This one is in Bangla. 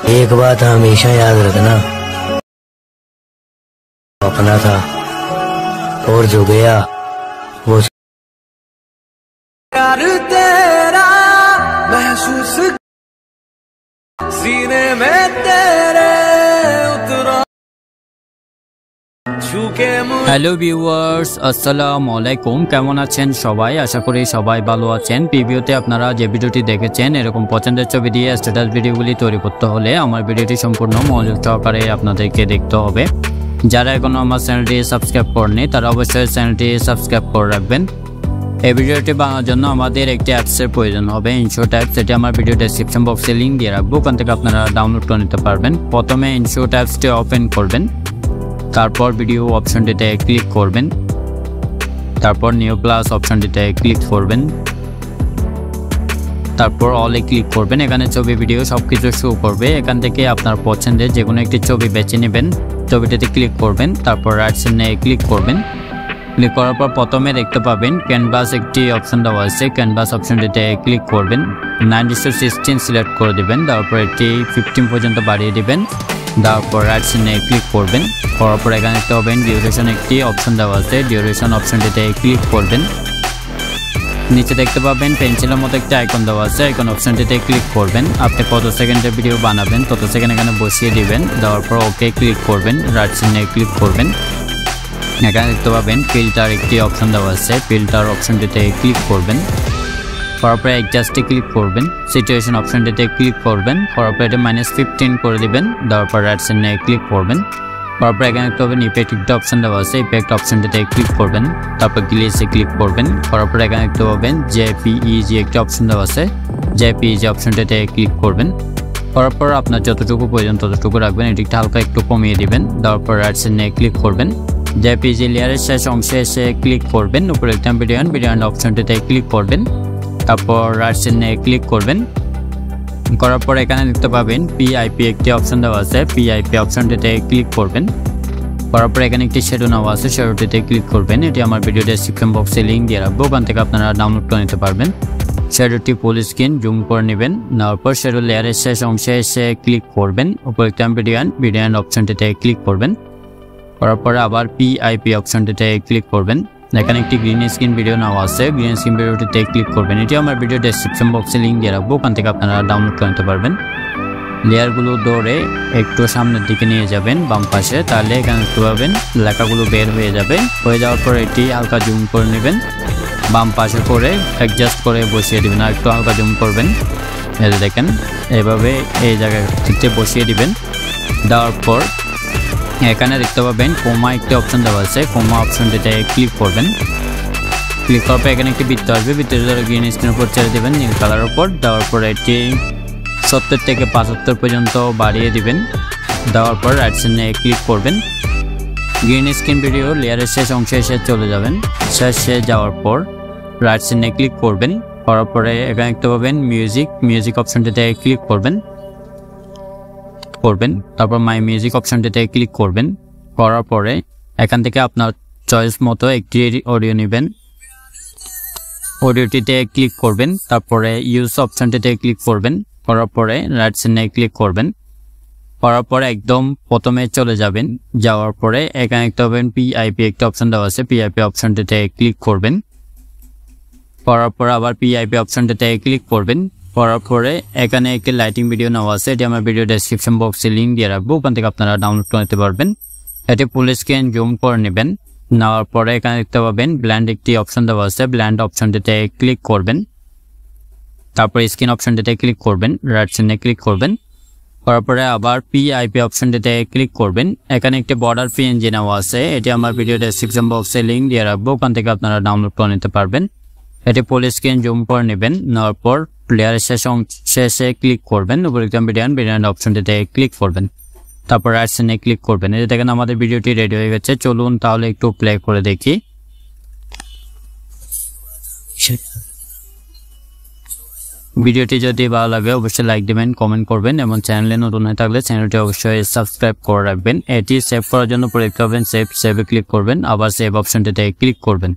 एक बात हमेशा याद रखना, अपना था और जो गया वो प्यार तेरा महसूस सीने में तेरे उतरा। হ্যালো ভিউয়ার্স, আসসালামু আলাইকুম। কেমন আছেন সবাই? আশা করি সবাই ভালো আছেন। প্রিভিউতে আপনারা যে ভিডিওটি দেখেছেন, এরকম পছন্দের ছবি দিয়ে স্ট্যাটাস ভিডিওগুলি তৈরি করতে হলে আমার ভিডিওটি সম্পূর্ণ মনোযোগ সহকারে আপনাদেরকে দেখতে হবে। যারা এখনো আমার চ্যানেলটি সাবস্ক্রাইব করেনি তারা অবশ্যই চ্যানেলটি সাবস্ক্রাইব করে রাখবেন। এই ভিডিওটি বানানোর জন্য আমাদের একটি অ্যাপসের প্রয়োজন হবে, ইনশট অ্যাপস। এটি আমার ভিডিও ডেসক্রিপশন বক্সে লিঙ্ক দিয়ে রাখবো, ওখান থেকে আপনারা ডাউনলোড করে নিতে পারবেন। প্রথমে ইনশট অ্যাপসটি ওপেন করবেন, তারপর ভিডিও অপশনটিতে ক্লিক করবেন, তারপর নিউ প্লাস অপশনটিতে ক্লিক করবেন, তারপর অলে ক্লিক করবেন। এখানে ছবি ভিডিও সবকিছু শো করবে। এখান থেকে আপনার পছন্দের যে কোনো একটি ছবি বেছে নেবেন, ছবিটিতে ক্লিক করবেন, তারপর রাইট সাইডে ক্লিক করবেন। ক্লিক করার পর প্রথমে দেখতে পাবেন ক্যানভাস একটি অপশন দেওয়া আছে, ক্যানভাস অপশনটিতে ক্লিক করবেন, 9:16 সিলেক্ট করে দেবেন, তারপর এটি 15 পর্যন্ত বাড়িয়ে দেবেন, তারপর রাইট সাইডে ক্লিক করবেন। করার পর এখানে দেখতে পাবেন ডিউরেশন একটি অপশন দেওয়া আছে, ডিউরেশন অপশনটিতে ক্লিক করবেন। নিচে দেখতে পাবেন পেন্সিলের মতো একটা আইকন দেওয়া আছে, আইকন অপশনটিতে ক্লিক করবেন। আপনি কত সেকেন্ডের ভিডিও বানাবেন তত সেকেন্ড এখানে বসিয়ে দিবেন, দেওয়ার পর ওকে ক্লিক করবেন, রাইট সাইডে ক্লিক করবেন। এখানে দেখতে পাবেন ফিল্টার একটি অপশন দেওয়া আছে, ফিল্টার অপশনটিতে ক্লিক করবেন। করার পরে অ্যাডজাস্টে ক্লিক করবেন, সিচুয়েশন অপশনটিতে ক্লিক করবেন, করার পরে এটা -15 করে দিবেন, দেওয়ার পর রাইট সাইডে ক্লিক করবেন। করার পর এখানে দেখতে পাবেন ইফেক্ট একটা অপশন দেওয়া আছে, ইফেক্ট অপশনটিতে ক্লিক করবেন, তারপর গ্লেসে ক্লিক করবেন। করার পর এখানে দেখতে পাবেন জেপিইজি একটা অপশন দেওয়া আছে, জেপিইজি অপশনটিতে ক্লিক করবেন। করার পর আপনার যতটুকু প্রয়োজন ততটুকু রাখবেন, এটিকে হালকা একটু কমিয়ে দিবেন, দেওয়ার পর রাইট সাইডে ক্লিক করবেন। জেপিইজি লেয়ারের শেষ অংশে এসে ক্লিক করবেন, উপরে একটা ভিডিও অপশনটিতে ক্লিক করবেন, তারপর রাইট সাইডে ক্লিক করবেন। করার পর এখানে দেখতে পাবেন পিআইপি একটি অপশন দেওয়া আছে, পিআইপি অপশনটিতে ক্লিক করবেন। করার পর এখানে একটি শ্যাডো নেওয়া আছে, শ্যাডোটিতে ক্লিক করবেন। এটি আমার ভিডিও ডেসক্রিপশন বক্সে লিঙ্ক দিয়ে রাখবো, ওখান থেকে আপনারা ডাউনলোড করে নিতে পারবেন। শ্যাডোটি ফুল স্ক্রিন জুম করে নেবেন, নেওয়ার পর শ্যাডো লেয়ারের শেষ অংশে এসে ক্লিক করবেন, উপরে একটা ভিডিও অপশনটিতে ক্লিক করবেন। করার পরে আবার পিআইপি অপশনটিতে ক্লিক করবেন। এখানে একটি গ্রিন স্ক্রিন ভিডিও নেওয়া আছে, গ্রিন স্ক্রিন ভিডিওটিতে ক্লিক করবেন। এটি আমার ভিডিও ডেসক্রিপশন বক্সে লিঙ্ক দিয়ে রাখবো, ওখান থেকে আপনারা ডাউনলোড করে নিতে পারবেন। লেয়ারগুলো ধরে একটু সামনের দিকে নিয়ে যাবেন বাম পাশে, তাহলে এখানে দেখতে পাবেন লেখাগুলো বের হয়ে যাবে। হয়ে যাওয়ার পর এটি হালকা জুম করে নেবেন, বাম পাশে করে অ্যাডজাস্ট করে বসিয়ে দেবেন, আর একটু হালকা জুম করবেন। এই যে দেখেন এইভাবে এই জায়গায় থেকে বসিয়ে দিবেন। দেওয়ার পর এখানে দেখতে পাবেন কোমা একটি অপশন দেওয়া আছে, কোমা অপশনটিতে ক্লিক করবেন। ক্লিক করার পর এখানে একটি বৃত্ত আসবে, বৃত্তের দ্বারা গ্রিন স্ক্রিনের উপর ছেড়ে দেবেন নীল কালার উপর। দেওয়ার পর এটি 70 থেকে 75 পর্যন্ত বাড়িয়ে দিবেন, দেওয়ার পর রাইট সাইডে ক্লিক করবেন। গ্রিন স্ক্রিন ভিডিও লেয়ারের শেষ অংশে এসে চলে যাবেন, শেষে যাওয়ার পর রাইট সাইডে ক্লিক করবেন। করার পরে এখানে দেখতে পাবেন মিউজিক অপশনটিতে ক্লিক করবেন, তারপর মাই মিউজিক অপশনটিতে ক্লিক করবেন। করার পরে এখান থেকে আপনার চয়েস মতো একটি অডিও নেবেন, অডিওটিতে ক্লিক করবেন, তারপরে ইউজ অপশনটিতে ক্লিক করবেন। করার পরে রাইট সাইডে ক্লিক করবেন। করার পরে একদম প্রথমে চলে যাবেন, যাওয়ার পরে এখানে দেখতে পাবেন পিআইপি একটা অপশন দেওয়া আছে, পিআইপি অপশনটিতে ক্লিক করবেন। করার পর আবার পিআইপি অপশনটিতে ক্লিক করবেন। করার পরে এখানে একটি লাইটিং ভিডিও নেওয়া আছে, এটি আমার ভিডিও ডেসক্রিপশন বক্সে লিঙ্ক দিয়ে রাখবো, ওখান থেকে আপনারা ডাউনলোড করে নিতে পারবেন। এটি ফুল স্ক্রিন জুম করে নেবেন, নেওয়ার পরে এখানে দেখতে পাবেন ব্ল্যান্ড একটি অপশন দেওয়া আছে, ব্ল্যান্ড অপশনটিতে ক্লিক করবেন, তারপর স্ক্রিন অপশনটিতে ক্লিক করবেন, রাইট সাইডে ক্লিক করবেন। করার পরে আবার পিআইপি অপশনটিতে ক্লিক করবেন। এখানে একটি বর্ডার পিএনজি নেওয়া আছে, এটি আমার ভিডিও ডেসক্রিপশন বক্সে লিঙ্ক দিয়ে রাখবো, ওখান থেকে আপনারা ডাউনলোড করে নিতে পারবেন। এটি ফুল স্ক্রিন জুম করে নেবেন, নেওয়ার পর প্লেয়ারের শেষে ক্লিক করবেন, উপরে ভিডিও অপশনটিতে ক্লিক করবেন, তারপর রাইট সাইডে ক্লিক করবেন। এই দেখেন আমাদের ভিডিওটি রেডি হয়ে গেছে। চলুন তাহলে একটু প্লে করে দেখি। ভিডিওটি যদি ভালো লাগে অবশ্যই লাইক দিবেন, কমেন্ট করবেন এবং চ্যানেলে নতুন হয়ে থাকলে চ্যানেলটি অবশ্যই সাবস্ক্রাইব করে রাখবেন। এটি সেভ করার জন্য পরে সেভে ক্লিক করবেন, আবার সেভ অপশনটিতে ক্লিক করবেন।